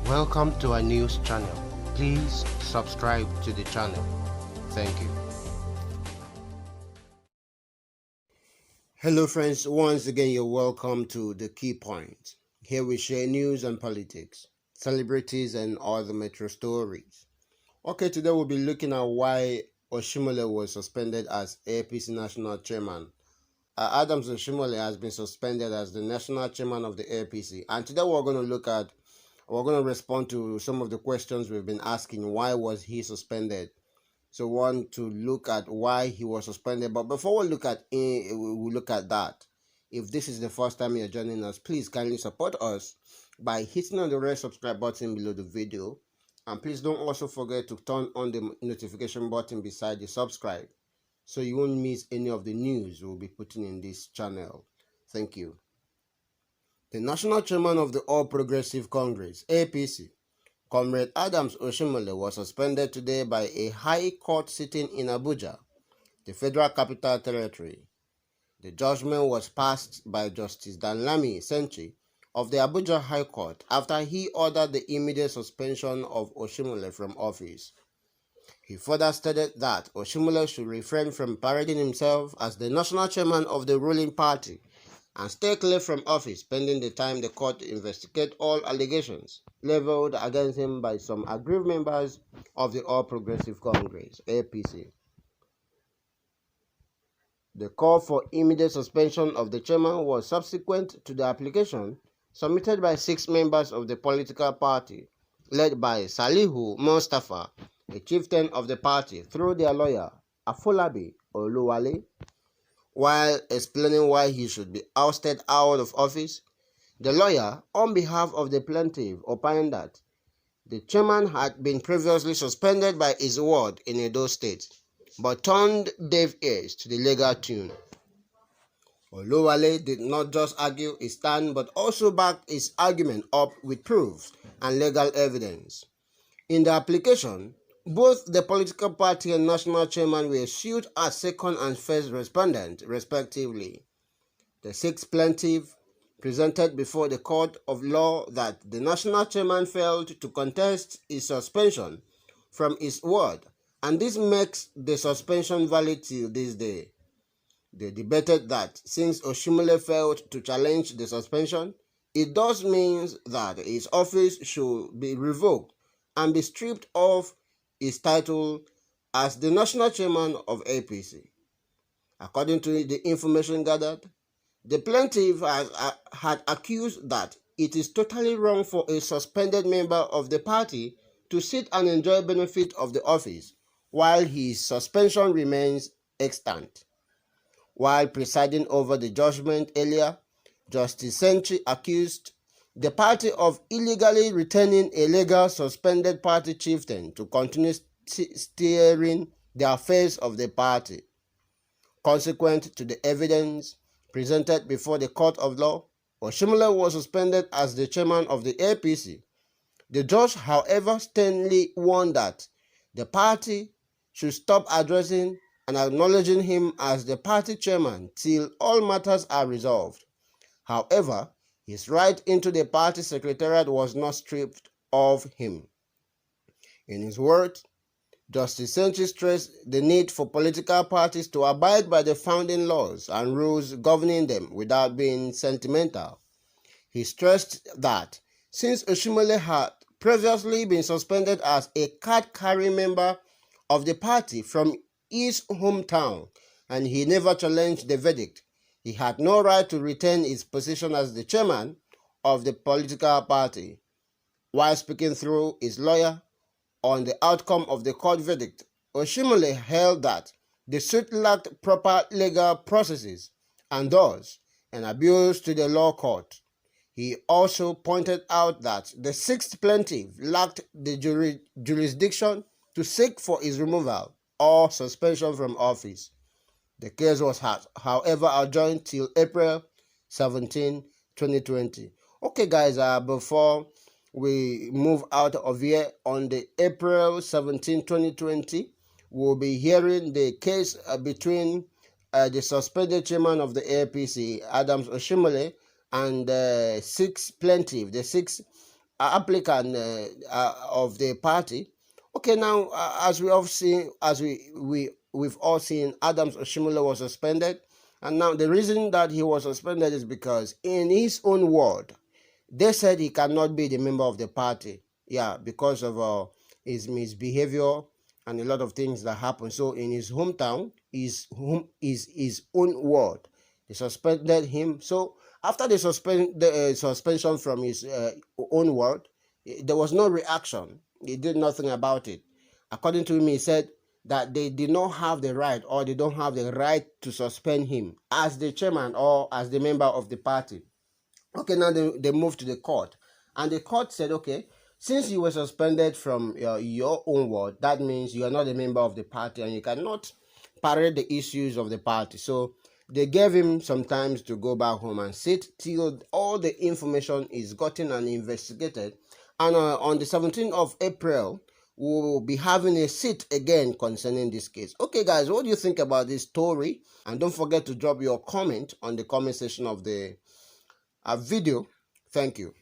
Welcome to our news channel. Please subscribe to the channel. Thank you. Hello friends, once again you're welcome to The Key Point. Here we share news and politics, celebrities and other metro stories. Okay, today we'll be looking at why Oshiomole was suspended as APC national chairman. Adams Oshiomole has been suspended as the national chairman of the APC, and today we're going to respond to some of the questions we've been asking. Why was he suspended? So we want to look at why he was suspended. But before we look at that, if this is the first time you're joining us, please kindly support us by hitting on the red subscribe button below the video. And please don't also forget to turn on the notification button beside the subscribe, so you won't miss any of the news we'll be putting in this channel. Thank you. The national chairman of the All Progressive Congress, APC, Comrade Adams Oshiomole, was suspended today by a high court sitting in Abuja, the Federal Capital Territory. The judgment was passed by Justice Danlami Senchi of the Abuja High Court after he ordered the immediate suspension of Oshiomole from office. He further stated that Oshiomole should refrain from parading himself as the national chairman of the ruling party and stay clear from office pending the time the court investigate all allegations leveled against him by some aggrieved members of the All Progressive Congress, APC. The call for immediate suspension of the chairman was subsequent to the application submitted by 6 members of the political party, led by Salihu Mustapha, a chieftain of the party, through their lawyer, Afolabi Oluwole. While explaining why he should be ousted out of office, the lawyer, on behalf of the plaintiff, opined that the chairman had been previously suspended by his ward in Edo State, but turned deaf ears to the legal tune. Oluwole did not just argue his stand, but also backed his argument up with proofs and legal evidence. In the application, both the political party and national chairman were sued as second and first respondent, respectively. The 6th plaintiff presented before the court of law that the national chairman failed to contest his suspension from his ward, and this makes the suspension valid till this day. They debated that since Oshiomole failed to challenge the suspension, it does mean that his office should be revoked and be stripped of his title as the national chairman of APC. According to the information gathered, the plaintiff had accused that it is totally wrong for a suspended member of the party to sit and enjoy benefit of the office while his suspension remains extant. While presiding over the judgment earlier, Justice Senchi accused the party of illegally retaining a legal suspended party chieftain to continue steering the affairs of the party. Consequent to the evidence presented before the court of law, Oshiomole was suspended as the chairman of the APC. The judge, however, sternly warned that the party should stop addressing and acknowledging him as the party chairman till all matters are resolved. However, his right into the party secretariat was not stripped of him. In his words, Justice Senchi stressed the need for political parties to abide by the founding laws and rules governing them without being sentimental. He stressed that since Oshiomole had previously been suspended as a card-carrying member of the party from his hometown and he never challenged the verdict, he had no right to retain his position as the chairman of the political party. While speaking through his lawyer on the outcome of the court verdict, Oshiomole held that the suit lacked proper legal processes and thus an abuse to the law court. He also pointed out that the 6th plaintiff lacked the jurisdiction to seek for his removal or suspension from office. The case was, however, adjourned till April 17, 2020. Okay, guys, before we move out of here, on the April 17, 2020, we'll be hearing the case between the suspended chairman of the APC, Adams Oshiomole, and the 6 plaintiff, the 6 applicant of the party. Okay, now as we have seen, as we've all seen, Adams Oshiomole was suspended, and now the reason that he was suspended is because, in his own word, they said he cannot be the member of the party. Yeah, because of his misbehavior and a lot of things that happened. So in his hometown, his own word, they suspended him. So after the suspension from his own word, there was no reaction. He did nothing about it. According to him, he said that they did not have the right, or they don't have the right to suspend him as the chairman or as the member of the party. Okay, now they moved to the court, and the court said, okay, since you were suspended from your own word, that means you are not a member of the party and you cannot parade the issues of the party. So they gave him some time to go back home and sit till all the information is gotten and investigated. And on the 17th of April, we'll be having a sit again concerning this case. Okay, guys, what do you think about this story? And don't forget to drop your comment on the comment section of the video. Thank you.